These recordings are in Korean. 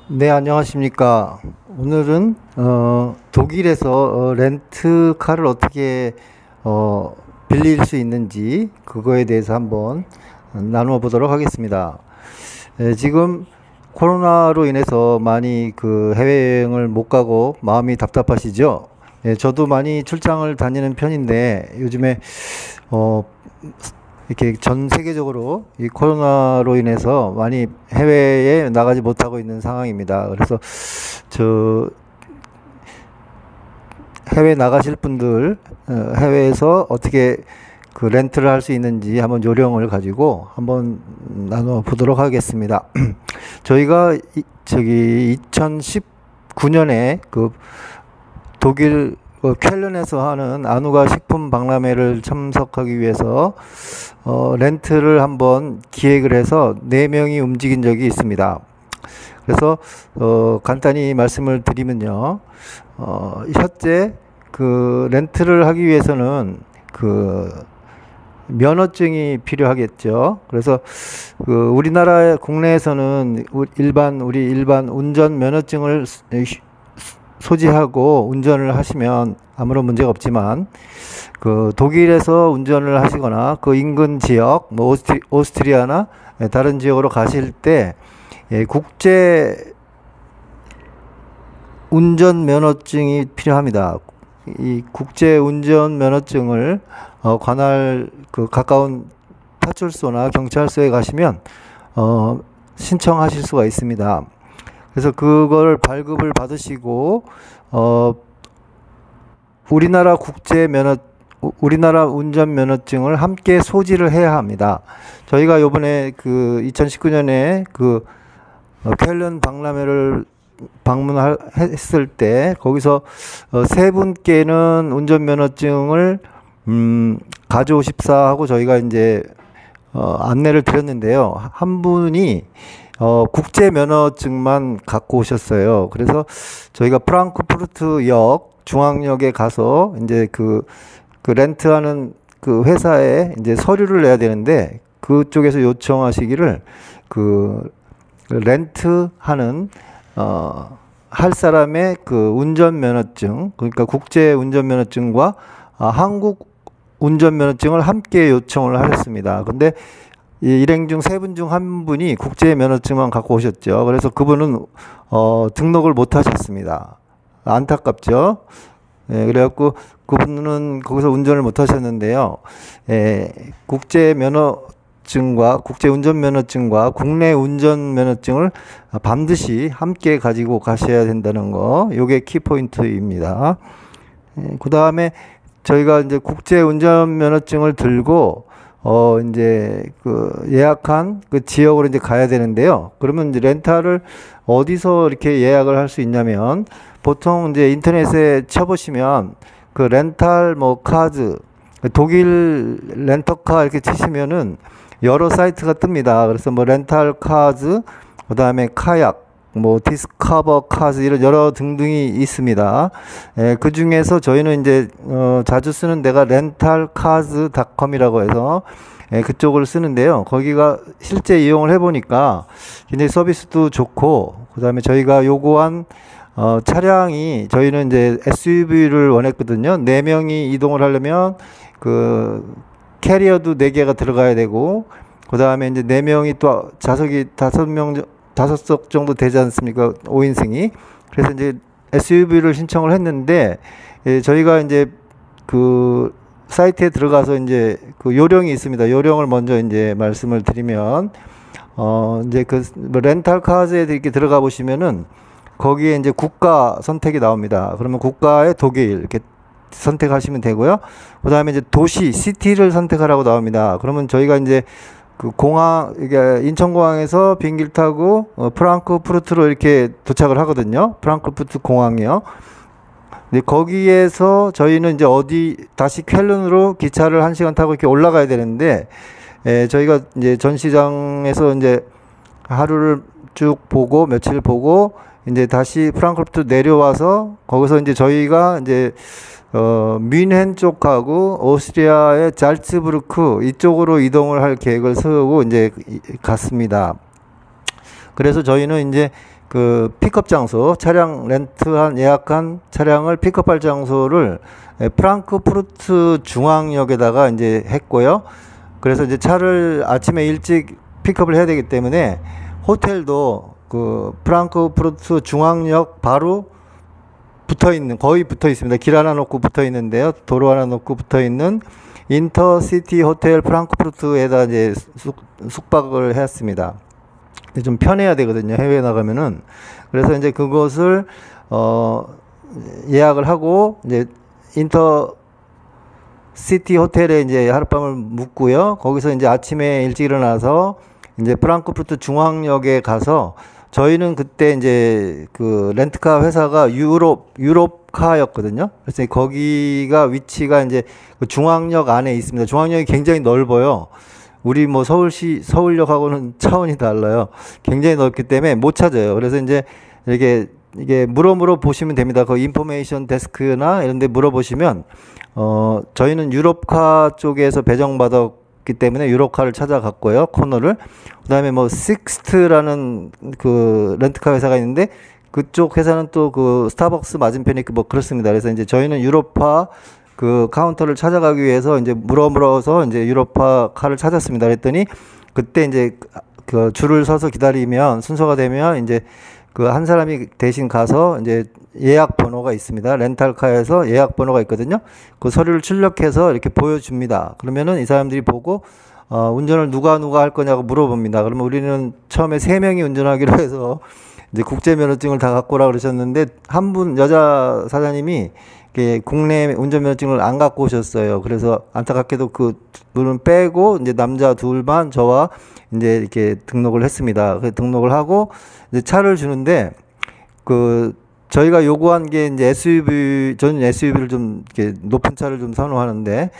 네, 안녕하십니까. 오늘은 독일에서 렌트카를 어떻게 빌릴 수 있는지 그거에 대해서 한번 나누어 보도록 하겠습니다. 지금 코로나로 인해서 많이 그 해외여행을 못 가고 마음이 답답하시죠? 저도 많이 출장을 다니는 편인데 요즘에 어, 이렇게 전 세계적으로 이 코로나로 인해서 많이 해외에 나가지 못하고 있는 상황입니다. 그래서 저 해외 나가실 분들 해외에서 어떻게 그 렌트를 할 수 있는지 한번 요령을 가지고 한번 나눠 보도록 하겠습니다. 저희가 저기 2019년에 그 독일 쾰른에서 하는 아누가 식품 박람회를 참석하기 위해서 렌트를 한번 기획을 해서 4명이 움직인 적이 있습니다. 그래서 간단히 말씀을 드리면요. 현재 그 렌트를 하기 위해서는 그 면허증이 필요하겠죠. 그래서 그 우리나라 국내에서는 우리 일반 운전 면허증을 소지하고 운전을 하시면 아무런 문제가 없지만 그 독일에서 운전을 하시거나 그 인근 지역 뭐 오스트리아나 다른 지역으로 가실 때 국제 운전 면허증이 필요합니다. 이 국제 운전 면허증을 관할 그 가까운 파출소나 경찰서에 가시면 신청하실 수가 있습니다. 그래서 그걸 발급을 받으시고 우리나라 우리나라 운전 면허증을 함께 소지를 해야 합니다. 저희가 요번에 그 2019년에 그 쾰른 박람회를 방문했을 때 거기서 세 분께는 운전 면허증을 가져오십사 하고 저희가 이제 안내를 드렸는데요. 한 분이 국제 면허증만 갖고 오셨어요. 그래서 저희가 프랑크푸르트 역 중앙역에 가서 이제 그 렌트하는 그 회사에 이제 서류를 내야 되는데 그쪽에서 요청하시기를 그 렌트하는 할 사람의 그 운전면허증, 그러니까 국제 운전면허증과 한국 운전면허증을 함께 요청을 하셨습니다. 근데 일행 중 세 분 중 한 분이 국제 면허증만 갖고 오셨죠. 그래서 그분은 등록을 못 하셨습니다. 안타깝죠. 그래갖고 그분은 거기서 운전을 못 하셨는데요. 국제 면허증과 국제 운전 면허증과 국내 운전 면허증을 반드시 함께 가지고 가셔야 된다는 거, 요게 키포인트입니다. 그 다음에 저희가 이제 국제 운전 면허증을 들고 이제 그 예약한 그 지역으로 이제 가야 되는데요. 그러면 이제 렌탈을 어디서 이렇게 예약을 할 수 있냐면 보통 이제 인터넷에 쳐보시면 그 렌탈 뭐 카즈 독일 렌터카 이렇게 치시면은 여러 사이트가 뜹니다. 그래서 뭐 렌탈 카즈, 그 다음에 카약, 뭐 디스커버 카즈 이런 여러 등등이 있습니다. 그 중에서 저희는 이제 자주 쓰는 데가 렌탈카즈닷컴이라고 해서 그쪽을 쓰는데요. 거기가 실제 이용을 해보니까 굉장히 서비스도 좋고, 그 다음에 저희가 요구한 차량이 저희는 이제 SUV를 원했거든요. 4명이 이동을 하려면 그 캐리어도 4개가 들어가야 되고, 그 다음에 이제 4명이 또 좌석이 5석 정도 되지 않습니까? 5인승이. 그래서 이제 SUV를 신청을 했는데, 저희가 이제 그 사이트에 들어가서 이제 그 요령이 있습니다. 요령을 먼저 이제 말씀을 드리면, 이제 그 뭐 렌탈카즈에 이렇게 들어가 보시면은 거기에 이제 국가 선택이 나옵니다. 그러면 국가의 독일 이렇게 선택하시면 되고요. 그 다음에 이제 도시, 시티를 선택하라고 나옵니다. 그러면 저희가 이제 그 공항, 이게 인천공항에서 비행기를 타고 프랑크푸르트로 이렇게 도착을 하거든요. 프랑크푸르트 공항이요. 근데 거기에서 저희는 이제 다시 쾰른으로 기차를 1시간 타고 이렇게 올라가야 되는데, 저희가 이제 전시장에서 이제 하루를 쭉 보고, 며칠 보고, 이제 다시 프랑크푸르트 내려와서 거기서 이제 저희가 이제 뮌헨 쪽하고 오스트리아의 잘츠부르크 이쪽으로 이동을 할 계획을 세우고 이제 갔습니다. 그래서 저희는 이제 그 픽업 장소, 차량 렌트한 예약한 차량을 픽업할 장소를 프랑크푸르트 중앙역에다가 이제 했고요. 그래서 이제 차를 아침에 일찍 픽업을 해야 되기 때문에 호텔도 그 프랑크푸르트 중앙역 바로 붙어 있는, 거의 붙어 있습니다. 길 하나 놓고 붙어 있는데요. 도로 하나 놓고 붙어 있는 인터시티 호텔 프랑크푸르트에다 이제 숙박을 했습니다. 좀 편해야 되거든요. 해외에 나가면은. 그래서 이제 그것을 예약을 하고 이제 인터시티 호텔에 이제 하룻밤을 묵고요. 거기서 이제 아침에 일찍 일어나서 이제 프랑크푸르트 중앙역에 가서, 저희는 그때 이제 그 렌트카 회사가 유럽카였거든요. 그래서 거기가 위치가 이제 그 중앙역 안에 있습니다. 중앙역이 굉장히 넓어요. 우리 뭐 서울역하고는 차원이 달라요. 굉장히 넓기 때문에 못 찾아요. 그래서 이제 이게 물어 보시면 됩니다. 그 인포메이션 데스크나 이런 데 물어보시면, 저희는 유럽카 쪽에서 배정받았기 때문에 유럽카를 찾아갔고요. 코너를. 그 다음에 뭐 식스트라는 그 렌트카 회사가 있는데, 그쪽 회사는 또 그 스타벅스 맞은편이 뭐 그렇습니다. 그래서 이제 저희는 유럽파 그 카운터를 찾아가기 위해서 이제 물어서 이제 유럽파 카를 찾았습니다. 그랬더니 그때 이제 그 줄을 서서 기다리면, 순서가 되면 이제 그 한 사람이 대신 가서 이제 예약 번호가 있습니다. 렌탈카에서 예약 번호가 있거든요. 그 서류를 출력해서 이렇게 보여줍니다. 그러면은 이 사람들이 보고 운전을 누가 할 거냐고 물어봅니다. 그러면 우리는 처음에 3명이 운전하기로 해서 이제 국제 면허증을 다 갖고 오라 그러셨는데, 한 분 여자 사장님이 국내 운전면허증을 안 갖고 오셨어요. 그래서 안타깝게도 그 분은 빼고 이제 남자 둘만 저와 이제 이렇게 등록을 했습니다. 그래서 등록을 하고 이제 차를 주는데, 그 저희가 요구한 게 이제 SUV, 저는 SUV를 좀 이렇게 높은 차를 좀 선호하는데,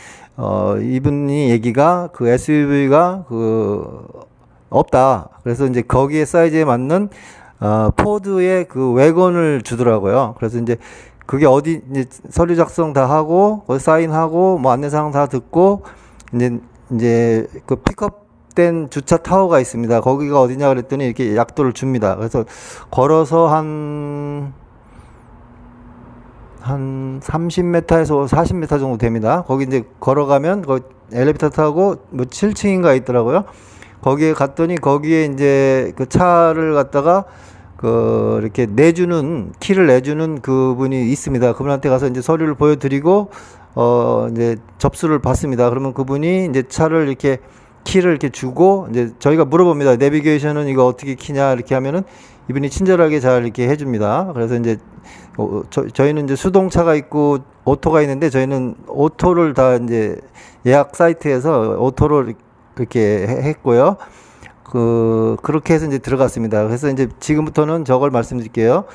이분이 얘기가 그 SUV가 그 없다. 그래서 이제 거기에 사이즈에 맞는 포드의 그 웨건을 주더라고요. 그래서 이제 그게 어디, 이제 서류 작성 다 하고, 사인하고, 뭐 안내사항 다 듣고, 이제 그 픽업된 주차 타워가 있습니다. 거기가 어디냐 그랬더니 이렇게 약도를 줍니다. 그래서 걸어서 한 30m에서 40m 정도 됩니다. 거기 이제 걸어가면, 거기 엘리베이터 타고 뭐 7층인가 있더라고요. 거기에 갔더니 거기에 이제 그 차를 갖다가 이렇게 키를 내주는 그분이 있습니다. 그분한테 가서 이제 서류를 보여드리고, 이제 접수를 받습니다. 그러면 그분이 이제 차를 이렇게, 키를 이렇게 주고, 이제 저희가 물어봅니다. 내비게이션은 이거 어떻게 키냐, 이렇게 하면은 이분이 친절하게 잘 이렇게 해줍니다. 그래서 이제, 저희는 이제 수동차가 있고 오토가 있는데, 저희는 오토를 다 이제 예약 사이트에서 오토로 이렇게 했고요. 그렇게 해서 이제 들어갔습니다. 그래서 이제 지금부터는 저걸 말씀드릴게요.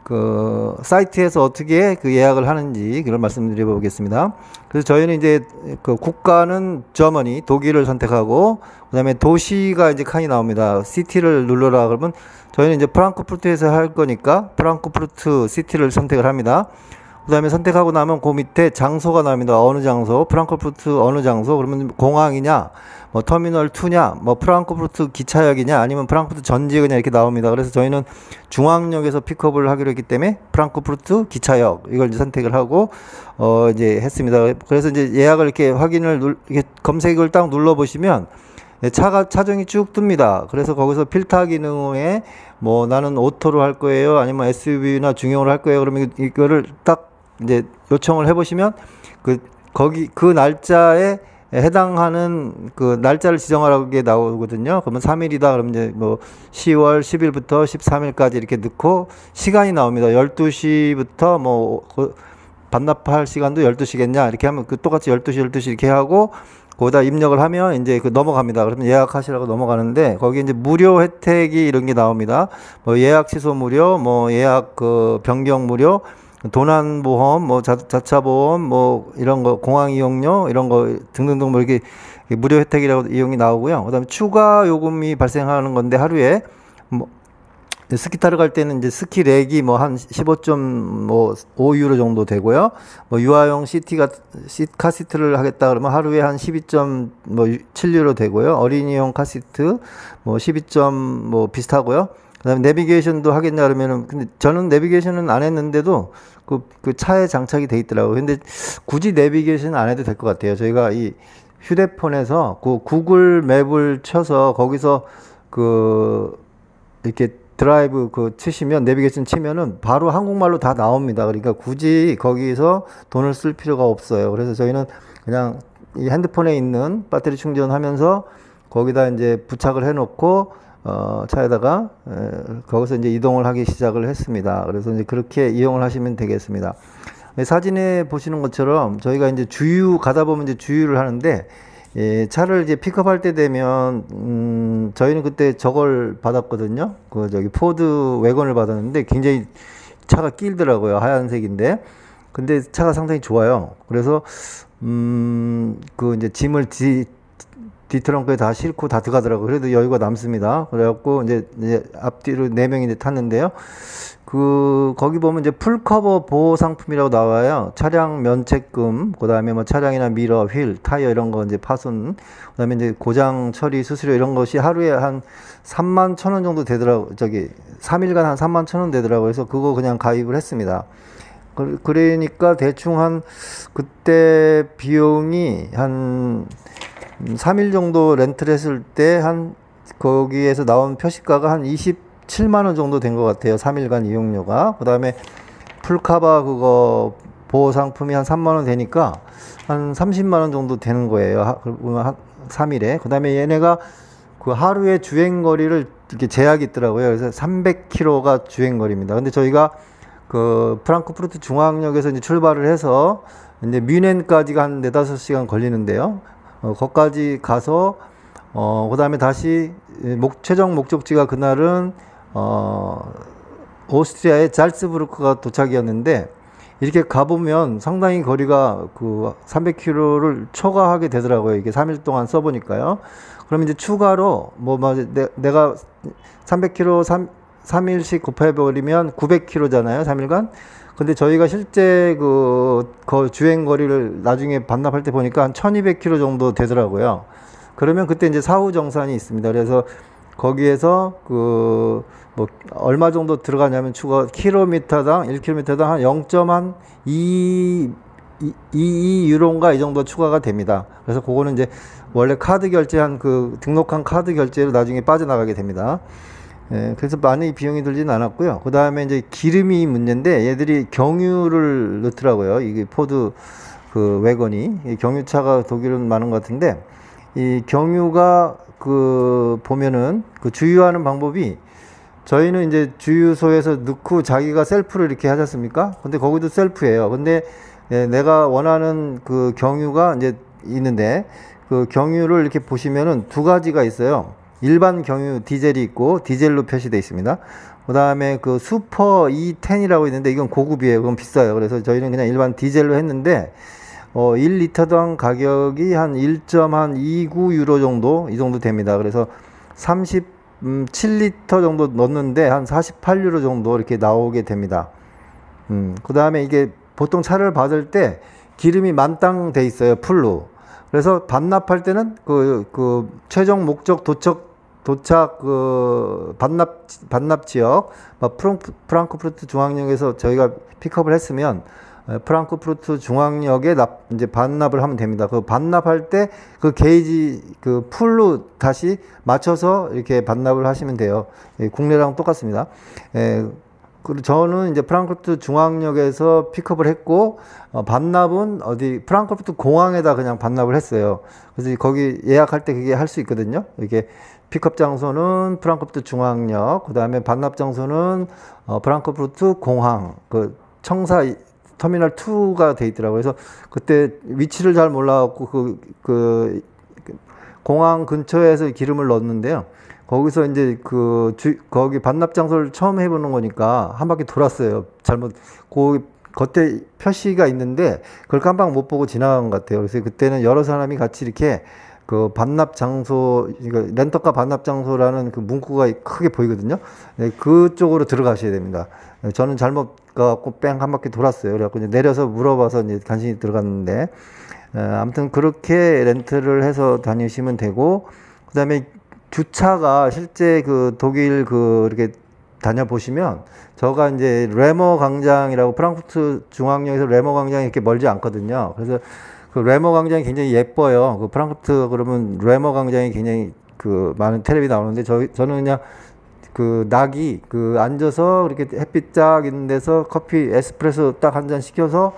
그 사이트에서 어떻게 그 예약을 하는지 그걸 말씀드려 보겠습니다. 그래서 저희는 이제 그 국가는 저머니, 독일을 선택하고, 그다음에 도시가 이제 칸이 나옵니다. 시티를 눌러라 그러면 저희는 이제 프랑크푸르트에서 할 거니까 프랑크푸르트 시티를 선택을 합니다. 그 다음에 선택하고 나면 그 밑에 장소가 나옵니다. 어느 장소, 프랑크푸르트 어느 장소, 그러면 공항이냐, 뭐 터미널 2냐, 뭐 프랑크푸르트 기차역이냐, 아니면 프랑크푸르트 전지역이냐, 이렇게 나옵니다. 그래서 저희는 중앙역에서 픽업을 하기로 했기 때문에 프랑크푸르트 기차역, 이걸 이제 선택을 하고 이제 했습니다. 그래서 이제 예약을 이렇게 이렇게 검색을 딱 눌러보시면 차종이 쭉 뜹니다. 그래서 거기서 필터 기능에 뭐 나는 오토로 할 거예요, 아니면 SUV나 중형으로 할 거예요. 그러면 이거를 딱 이제 요청을 해보시면 거기 그 날짜에 해당하는 그 날짜를 지정하라고 게 나오거든요. 그러면 3일이다 그러면 이제 뭐 10월 10일부터 13일까지 이렇게 넣고 시간이 나옵니다. 12시부터 뭐 반납할 시간도 12시겠냐 이렇게 하면 똑같이 12시 이렇게 하고 거기다 입력을 하면 이제 넘어갑니다. 그러면 예약하시라고 넘어가는데, 거기 이제 무료 혜택이 이런 게 나옵니다. 뭐 예약 취소 무료, 뭐 예약 변경 무료, 도난보험, 뭐 자차 보험, 뭐 이런 거, 공항 이용료 이런 거 등등등 뭐 이렇게 무료 혜택이라고 이용이 나오고요. 그다음에 추가 요금이 발생하는 건데, 하루에 뭐 스키 타러 갈 때는 이제 스키 렉이 뭐 한 15.5유로 정도 되고요. 뭐 유아용 카시트를 하겠다 그러면 하루에 한 12.7유로 되고요. 어린이용 카시트 뭐 12. 뭐 비슷하고요. 그다음에 내비게이션도 하겠냐 그러면은 근데 저는 내비게이션은 안 했는데도 그 차에 장착이 돼 있더라고요. 근데 굳이 내비게이션 안 해도 될 것 같아요. 저희가 이 휴대폰에서 그 구글 맵을 쳐서 거기서 그 이렇게 드라이브 그 치시면 내비게이션 치면은 바로 한국말로 다 나옵니다. 그러니까 굳이 거기서 돈을 쓸 필요가 없어요. 그래서 저희는 그냥 이 핸드폰에 있는 배터리 충전하면서 거기다 이제 부착을 해놓고 차에다가 거기서 이제 이동을 하기 시작을 했습니다. 그래서 이제 그렇게 이용을 하시면 되겠습니다. 사진에 보시는 것처럼 저희가 이제 주유 가다 보면 이제 주유를 하는데 차를 이제 픽업할 때 되면 저희는 그때 저걸 받았거든요. 그 저기 포드 wä건을 받았는데 굉장히 차가 길더라고요. 하얀색인데 근데 차가 상당히 좋아요. 그래서 그 이제 짐을 뒤트렁크에 다 싣고 다 들어가더라고요. 그래도 여유가 남습니다. 그래갖고 이제 앞뒤로 4명이 이제 탔는데요. 거기 보면 이제 풀커버 보호 상품이라고 나와요. 차량 면책금, 그 다음에 뭐 차량이나 미러, 휠, 타이어 이런 거 이제 파손, 그 다음에 이제 고장 처리, 수수료 이런 것이 하루에 한 31,000원 정도 되더라고요. 3일간 한 31,000원 되더라고요. 그래서 그거 그냥 가입을 했습니다. 그러니까 대충 그때 비용이 한 3일 정도 렌트를 했을 때 거기에서 나온 표시가가 한 27만원 정도 된 것 같아요. 3일간 이용료가. 그 다음에 풀카바 그거 보호 상품이 한 3만원 되니까 한 30만원 정도 되는 거예요. 한 3일에. 그 다음에 얘네가 그 하루에 주행거리를 이렇게 제약이 있더라고요. 그래서 300km가 주행거리입니다. 근데 저희가 그 프랑크푸르트 중앙역에서 이제 출발을 해서 이제 뮌헨까지가 한 4-5시간 걸리는데요. 거기까지 가서 그 다음에 다시 최종 목적지가 그날은 오스트리아의 잘츠부르크가 도착이었는데 이렇게 가보면 상당히 거리가 그 300km를 초과하게 되더라고요. 이게 3일 동안 써보니까요. 그럼 이제 추가로 내가 300km 3일씩 곱해버리면 900km잖아요. 3일간. 근데 저희가 실제 그 주행 거리를 나중에 반납할 때 보니까 한 1200km 정도 되더라고요. 그러면 그때 이제 사후 정산이 있습니다. 그래서 거기에서 뭐 얼마 정도 들어가냐면 추가 킬로미터당 1km당 한 0.2 유로인가 이 정도 추가가 됩니다. 그래서 그거는 이제 원래 카드 결제한 등록한 카드 결제로 나중에 빠져나가게 됩니다. 그래서 많이 비용이 들지는 않았고요. 그 다음에 이제 기름이 문제인데 얘들이 경유를 넣더라고요. 이게 포드 wä건이 경유차가 독일은 많은 것 같은데 이 경유가 보면은 주유하는 방법이 저희는 이제 주유소에서 넣고 자기가 셀프를 이렇게 하지 않습니까? 근데 거기도 셀프예요. 근데 내가 원하는 경유가 이제 있는데 그 경유를 이렇게 보시면은 2가지가 있어요. 일반 경유 디젤이 있고 디젤로 표시되어 있습니다. 그 다음에 슈퍼 E10이라고 있는데 이건 고급이에요. 그건 비싸요. 그래서 저희는 그냥 일반 디젤로 했는데 1리터당 가격이 한 1.29 유로 정도 이 정도 됩니다. 그래서 37리터 정도 넣었는데 한 48유로 정도 이렇게 나오게 됩니다. 그 다음에 이게 보통 차를 받을 때 기름이 만땅 돼 있어요. 풀로. 그래서 반납할 때는 최종 목적 도착 반납 지역 프랑크푸르트 중앙역에서 저희가 픽업을 했으면 프랑크푸르트 중앙역에 이제 반납을 하면 됩니다. 반납할 때 게이지 풀로 다시 맞춰서 이렇게 반납을 하시면 돼요. 국내랑 똑같습니다. 그리고 저는 이제 프랑크푸르트 중앙역에서 픽업을 했고 반납은 프랑크푸르트 공항에다 그냥 반납을 했어요. 그래서 거기 예약할 때 그게 할 수 있거든요. 이게 픽업 장소는 프랑크푸르트 중앙역, 그 다음에 반납 장소는 프랑크푸르트 공항, 청사 터미널 2가 돼 있더라고요. 그래서 그때 위치를 잘 몰라갖고 공항 근처에서 기름을 넣었는데요. 거기서 이제 거기 반납 장소를 처음 해보는 거니까 한 바퀴 돌았어요. 잘못, 겉에 표시가 있는데 그걸 깜빡 못 보고 지나간 것 같아요. 그래서 그때는 여러 사람이 같이 이렇게 반납 장소, 렌터카 반납 장소라는 문구가 크게 보이거든요. 네, 그쪽으로 들어가셔야 됩니다. 저는 잘못 가갖고 뺑 한 바퀴 돌았어요. 그래갖고 이제 내려서 물어봐서 이제 간신히 들어갔는데, 아무튼 그렇게 렌트를 해서 다니시면 되고, 그 다음에 주차가 실제 독일 이렇게 다녀보시면, 저가 이제 레머 광장이라고, 프랑크푸르트 중앙역에서 레머 광장이 이렇게 멀지 않거든요. 그래서 그 레머 광장이 굉장히 예뻐요. 그 프랑크푸르트 그러면 레머 광장이 굉장히 그 많은 텔레비 나오는데, 저는 그냥 그 낙이 그 앉아서 이렇게 햇빛 쫙 있는 데서 커피 에스프레소 딱 한 잔 시켜서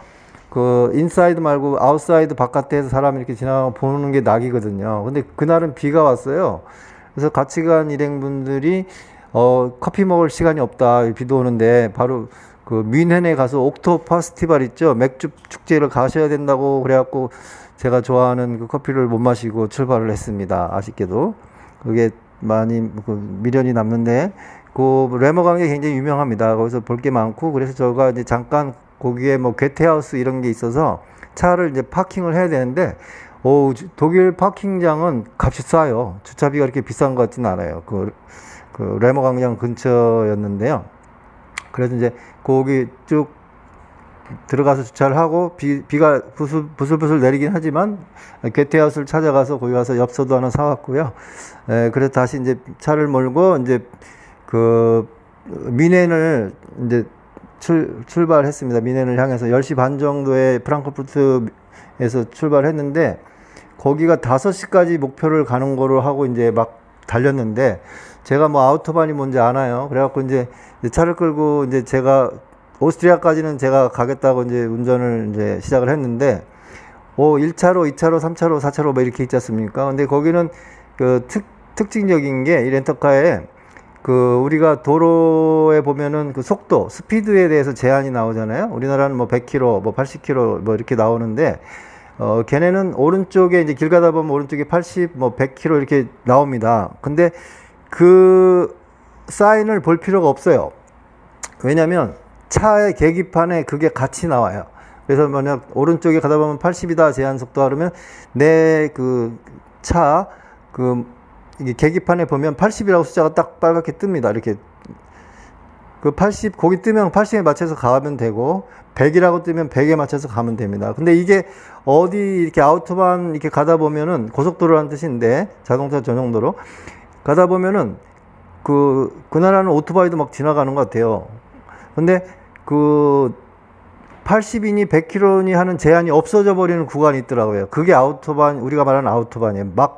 그 인사이드 말고 아웃사이드 바깥에서 사람이 이렇게 지나가 보는 게 낙이거든요. 근데 그날은 비가 왔어요. 그래서 같이 간 일행분들이 커피 먹을 시간이 없다. 비도 오는데 바로 그 뮌헨에 가서 옥토 파스티벌 있죠. 맥주 축제를 가셔야 된다고 그래갖고 제가 좋아하는 그 커피를 못 마시고 출발을 했습니다. 아쉽게도. 그게 많이 미련이 남는데, 그 레머 강이 굉장히 유명합니다. 거기서 볼 게 많고, 그래서 저가 이제 잠깐 거기에 뭐 게테하우스 이런 게 있어서 차를 이제 파킹을 해야 되는데, 독일 파킹장은 값이 싸요. 주차비가 그렇게 비싼 것 같지는 않아요. 그 레머 광장 근처였는데요. 그래서 이제 거기 쭉 들어가서 주차를 하고, 비가 부슬부슬 내리긴 하지만 게테하우스를 찾아가서 거기 가서 엽서도 하나 사왔고요. 그래서 다시 이제 차를 몰고 이제 그 뮌헨을 이제 출발했습니다. 뮌헨을 향해서 10시 반 정도에 프랑크푸르트에서 출발했는데, 거기가 5시까지 목표를 가는 거로 하고 이제 막 달렸는데, 제가 뭐 아우토반이 뭔지 아나요? 그래갖고 이제 차를 끌고 이제 제가 오스트리아까지는 제가 가겠다고 이제 운전을 이제 시작을 했는데, 1차로, 2차로, 3차로, 4차로 뭐 이렇게 있지 않습니까? 근데 거기는 그 특징적인 게, 이 렌터카에 그 우리가 도로에 보면은 그 속도, 스피드에 대해서 제한이 나오잖아요. 우리나라는 뭐 100km, 뭐 80km 뭐 이렇게 나오는데, 걔네는 오른쪽에 이제 길 가다 보면 오른쪽에 80, 뭐 100km 이렇게 나옵니다. 근데 그 사인을 볼 필요가 없어요. 왜냐면 차의 계기판에 그게 같이 나와요. 그래서 만약 오른쪽에 가다 보면 80이다 제한 속도 하면 내 그 차 이게 계기판에 보면 80이라고 숫자가 딱 빨갛게 뜹니다. 이렇게 그 80 거기 뜨면 80에 맞춰서 가면 되고, 100이라고 뜨면 100에 맞춰서 가면 됩니다. 근데 이게 어디 이렇게 아우토반 이렇게 가다 보면은, 고속도로라는 뜻인데 자동차 전용도로 가다 보면은 그 나라는 오토바이도 막 지나가는 것 같아요. 근데 그 80이니 100km니 하는 제한이 없어져 버리는 구간이 있더라고요. 그게 아우토반, 우리가 말하는 아우토반이에요. 막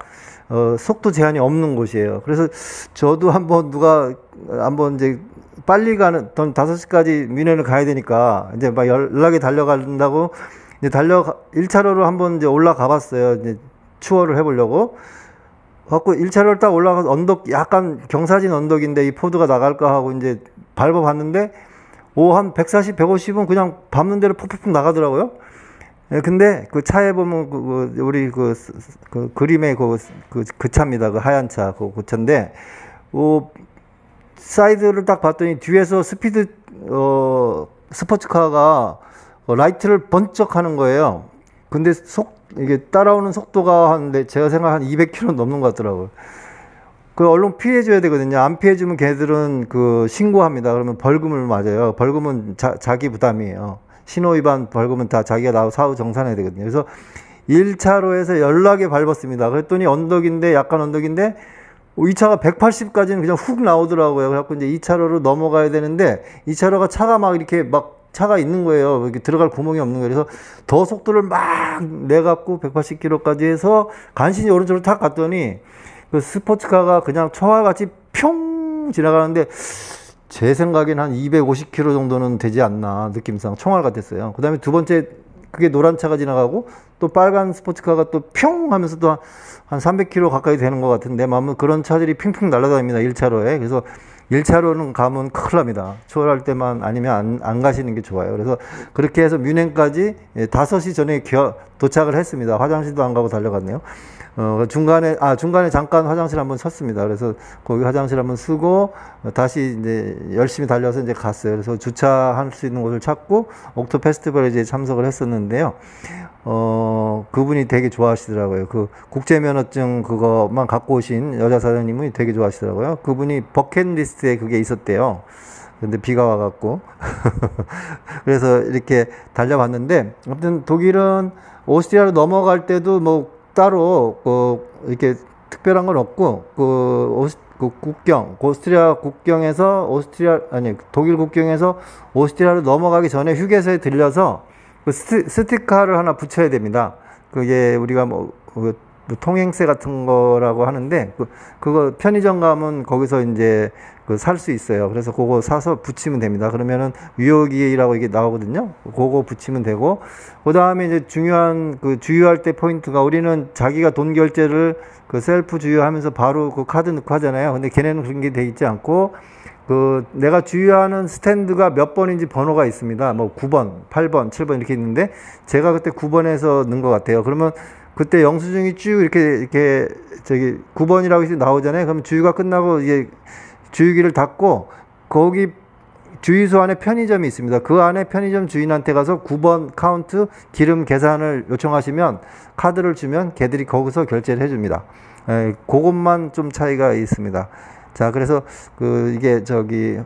속도 제한이 없는 곳이에요. 그래서 저도 한번 이제 빨리 가는, 5시까지 뮌헨을 가야 되니까 이제 막 연락이 달려간다고 이제 1차로로 한번 이제 올라가 봤어요. 이제 추월을 해보려고. 갖고 1차로를 딱 올라가서 언덕, 약간 경사진 언덕인데 이 포드가 나갈까 하고 이제 밟아봤는데, 한 140, 150은 그냥 밟는 대로 푹푹푹 나가더라고요. 근데 그 차에 보면 우리 그 그림의 그 차입니다. 그 하얀 차, 그 차인데, 사이드를 딱 봤더니 뒤에서 스포츠카가 라이트를 번쩍 하는 거예요. 근데 이게 따라오는 속도가 제가 생각한 200km 넘는 것 같더라고요. 그 얼른 피해줘야 되거든요. 안 피해주면 걔들은 그 신고합니다. 그러면 벌금을 맞아요. 벌금은 자기 부담이에요. 신호위반 벌금은 다 자기가 나하고 사후 정산해야 되거든요. 그래서 1차로에서 연락에 밟았습니다. 그랬더니 약간 언덕인데 2차가 180까지는 그냥 훅 나오더라고요. 그래갖고 이제 2차로로 넘어가야 되는데, 2차로가 차가 막 이렇게 차가 있는 거예요. 이렇게 들어갈 구멍이 없는 거예요. 그래서 더 속도를 막 내갖고 180km까지 해서 간신히 오른쪽으로 탁 갔더니, 그 스포츠카가 그냥 총알같이 평 지나가는데, 제 생각엔 한 250km 정도는 되지 않나, 느낌상 총알 같았어요. 그 다음에 두 번째, 그게 노란 차가 지나가고, 또 빨간 스포츠카가 또 평 하면서 또 한 300km 가까이 되는 것 같은데, 아마 그런 차들이 핑핑 날아다닙니다, 1차로에. 그래서 1차로는 가면 큰일 납니다. 추월할 때만 아니면 안 가시는 게 좋아요. 그래서 그렇게 해서 뮌헨까지 5시 전에 도착을 했습니다. 화장실도 안 가고 달려갔네요. 중간에 잠깐 화장실 한번 섰습니다. 그래서 거기 화장실 한번 쓰고 다시 이제 열심히 달려서 이제 갔어요. 그래서 주차할 수 있는 곳을 찾고 옥토 페스티벌에 이제 참석을 했었는데요. 그분이 되게 좋아하시더라고요. 그 국제면허증 그것만 갖고 오신 여자 사장님이 되게 좋아하시더라고요. 그분이 버킷리스트에 그게 있었대요. 근데 비가 와갖고. 그래서 이렇게 달려봤는데, 아무튼 독일은 오스트리아로 넘어갈 때도 뭐 따로 이렇게 특별한 건 없고 그 국경 오스트리아 국경에서 독일 국경에서 오스트리아로 넘어가기 전에 휴게소에 들려서 그 스티커를 하나 붙여야 됩니다. 그게 우리가 뭐 통행세 같은 거라고 하는데 그거 편의점 가면 거기서 이제 살 수 있어요. 그래서 그거 사서 붙이면 됩니다. 그러면은 유효기라고 이게 나오거든요. 그거 붙이면 되고, 그 다음에 이제 중요한 주유할 때 포인트가, 우리는 자기가 돈 결제를 셀프 주유하면서 바로 카드 넣고 하잖아요. 근데 걔네는 그런 게 돼 있지 않고, 내가 주유하는 스탠드가 몇 번인지 번호가 있습니다. 뭐 9번, 8번, 7번 이렇게 있는데, 제가 그때 9번에서 넣은 것 같아요. 그러면 그때 영수증이 쭉 이렇게 9번이라고 나오잖아요. 그럼 주유가 끝나고 이제 주유기를 닫고, 거기 주유소 안에 편의점이 있습니다. 그 안에 편의점 주인한테 가서 9번 카운트 기름 계산을 요청하시면 카드를 주면 걔들이 거기서 결제를 해줍니다. 그것만 좀 차이가 있습니다. 자, 그래서 이게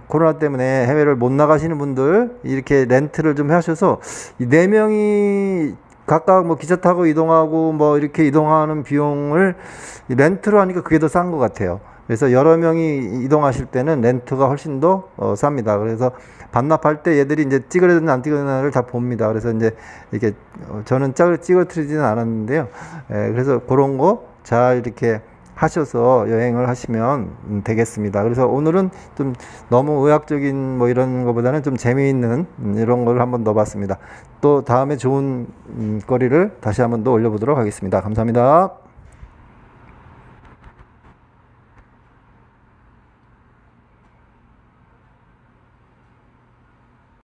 코로나 때문에 해외를 못 나가시는 분들 이렇게 렌트를 좀 하셔서 이 4명이 각각 뭐 기차 타고 이동하고 뭐 이렇게 이동하는 비용을 렌트로 하니까 그게 더 싼 것 같아요. 그래서 여러 명이 이동하실 때는 렌트가 훨씬 더 쌉니다. 그래서 반납할 때 얘들이 이제 찌그러졌나 안 찌그러졌나를 다 봅니다. 그래서 이제 이렇게 저는 찌그러뜨리지는 않았는데요. 그래서 그런 거 잘 이렇게 하셔서 여행을 하시면 되겠습니다. 그래서 오늘은 좀 너무 의학적인 뭐 이런 거보다는 좀 재미있는 이런 걸 한번 넣어봤습니다. 또 다음에 좋은 거리를 다시 한번 더 올려보도록 하겠습니다. 감사합니다.